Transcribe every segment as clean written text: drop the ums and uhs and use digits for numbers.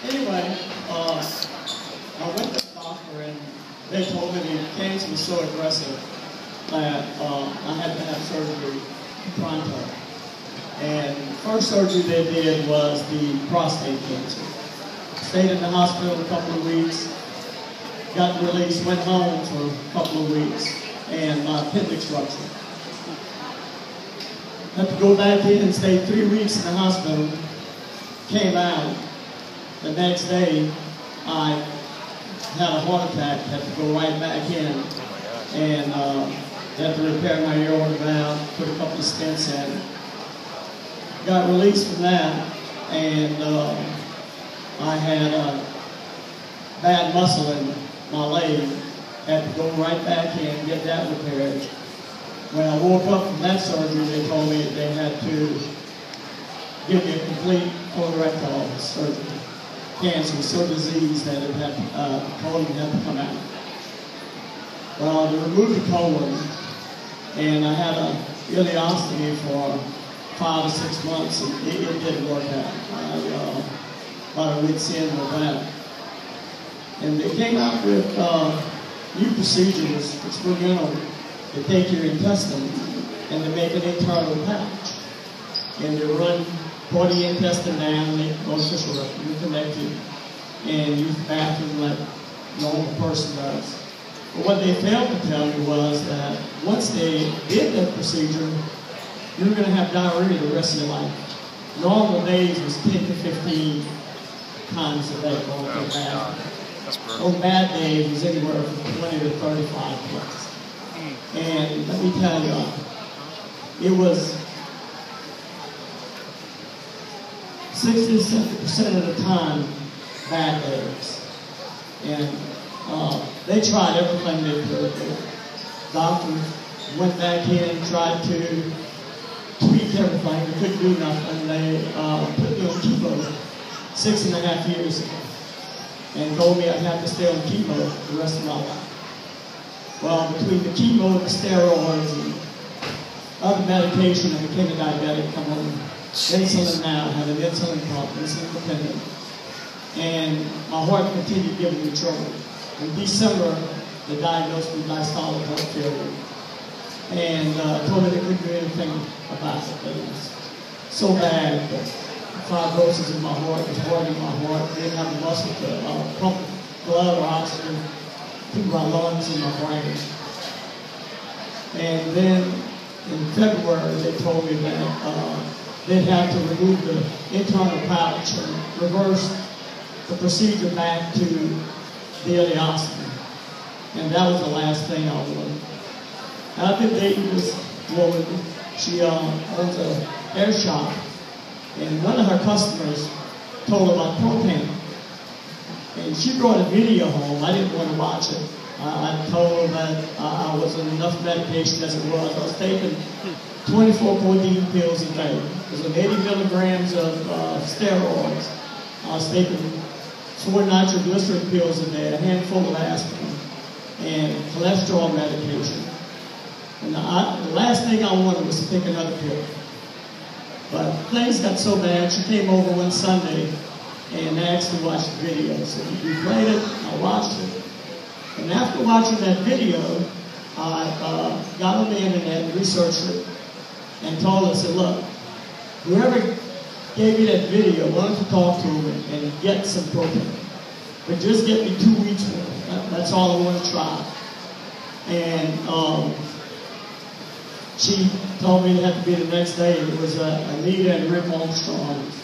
Anyway, I went to the doctor and they told me the cancer was so aggressive that I had to have surgery pronto. And the first surgery they did was the prostate cancer. Stayed in the hospital a couple of weeks, got released, went home for a couple of weeks, and my appendix ruptured. Had to go back in and stay 3 weeks in the hospital, came out. The next day, I had a heart attack, had to go right back in, and had to repair my aortic valve, put a couple of stents in. Got released from that, and I had a bad muscle in my leg, had to go right back in, get that repaired. When I woke up from that surgery, they told me they had to give me a complete colorectal surgery. Cancer was so diseased that it had colon had to come out. Well, they removed the colon, and I had a ileostomy for 5 or 6 months, and it didn't work out. I got a wit's end with that. And they came out with new procedures, experimental, to take your intestine and to make an internal pouch. And they run part of the intestine down, they go to you connect it, and use the bathroom like a normal person does. But what they failed to tell me was that once they did that procedure, you were going to have diarrhea the rest of your life. Normal days was 10 to 15 times a day going to the bathroom. On bad days was anywhere from 20 to 35 plus. And let me tell you, it was 60 to 70% of the time bad days. And they tried everything they could. The doctors went back in, tried to tweak everything. They couldn't do nothing. They put me on chemo 6.5 years ago and told me I'd have to stay on chemo the rest of my life. Well, between the chemo and the steroids and other medication, I became a diabetic. I'm on insulin now, I have an insulin pump, insulin dependent. And my heart continued giving me trouble. In December, they diagnosed me with diastolic heart failure. And told me they couldn't do anything about it. But it was so bad that fibrosis in my heart was hardening my heart. They didn't have the muscle to pump blood or oxygen to my lungs and my brain. And then in February, they told me that they'd have to remove the internal pouch and reverse the procedure back to the ileostomy. And that was the last thing I wanted. I've been dating this woman. She owns a hair shop, and one of her customers told her about Protandim. And she brought a video home. I didn't want to watch it. I told her that I was on enough medication as it was. I was taking 24 codeine pills a day. It was 80 milligrams of steroids. I was taking 4 nitroglycerin pills a day, a handful of aspirin, and cholesterol medication. And the last thing I wanted was to take another pill. But things got so bad, she came over one Sunday and asked to watch the video. So we played it, I watched it. And after watching that video, I got on the internet and researched it and told her, I said, look, whoever gave me that video, I wanted to talk to him and get some protein. But just get me 2 weeks worth. That's all I want to try. And she told me it had to be the next day. It was Anita and Rick Armstrong's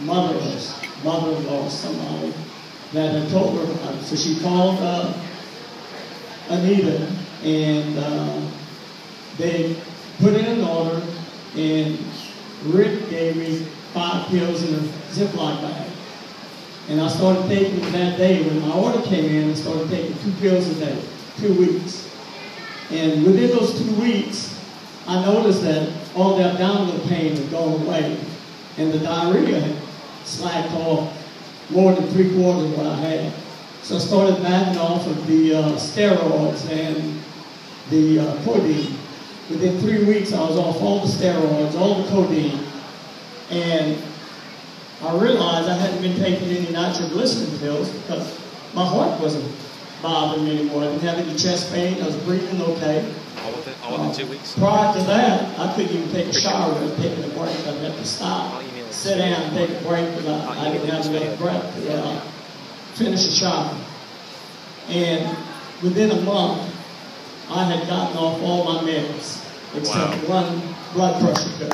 mother-in-law, somebody that had told her about it. So she called Anita, and they put in an order, and Rick gave me 5 pills in a Ziploc bag. And I started taking them that day. When my order came in, I started taking 2 pills a day, 2 weeks. And within those 2 weeks, I noticed that all the abdominal pain had gone away, and the diarrhea had slacked off more than 3/4 of what I had. So I started backing off of the steroids and the codeine. Within 3 weeks, I was off all the steroids, all the codeine, and I realized I hadn't been taking any nitrogen nitroglycerin pills because my heart wasn't bothering me anymore. I didn't have any chest pain. I was breathing okay. All within 2 weeks? Prior to that, I couldn't even take a shower without taking a break. I'd have to stop, sit down and take a break because I didn't have enough breath to finish a shower. And within a month, I had gotten off all my meds except one blood pressure pill.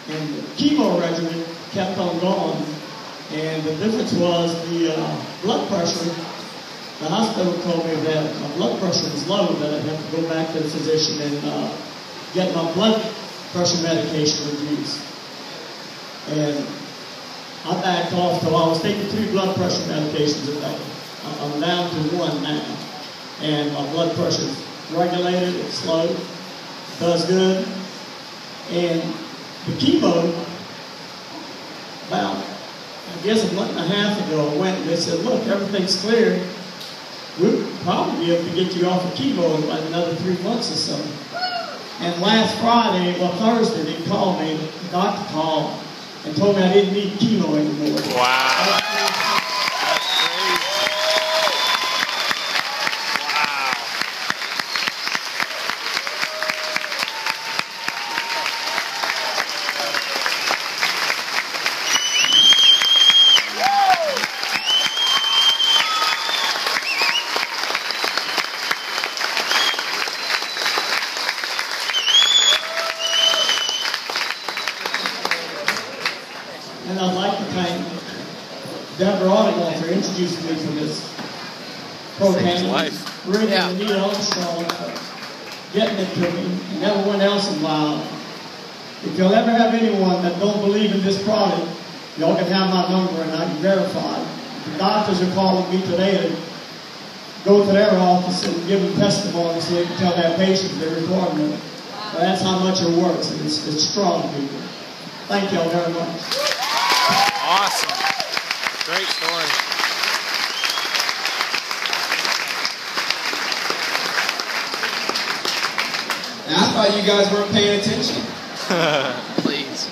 And the chemo regimen kept on going, and the difference was the blood pressure. The hospital told me that my blood pressure was low, that I'd have to go back to the physician and get my blood pressure medication reduced. And I backed off, so I was taking 3 blood pressure medications a day. I'm down to 1 now, and my blood pressure is regulated, it's slow, does good, and the chemo, about, I guess a month and a half ago, I went and they said, look, everything's clear. We'll probably be able to get you off of chemo in like another 3 months or so. And last Friday, well, Thursday, they called me, the doctor called and told me I didn't need chemo anymore. Wow. And I'd like to thank Deborah for introducing me to this Protandim, Rick and Anita Armstrong for getting it to me, and everyone else involved. If you'll ever have anyone that don't believe in this product, y'all can have my number and I can verify. The doctors are calling me today to go to their office and give them testimony so they can tell their patients they're recording them. But that's how much it works, and it's strong, people. Thank y'all very much. Awesome. Great story. Now, I thought you guys weren't paying attention. Please.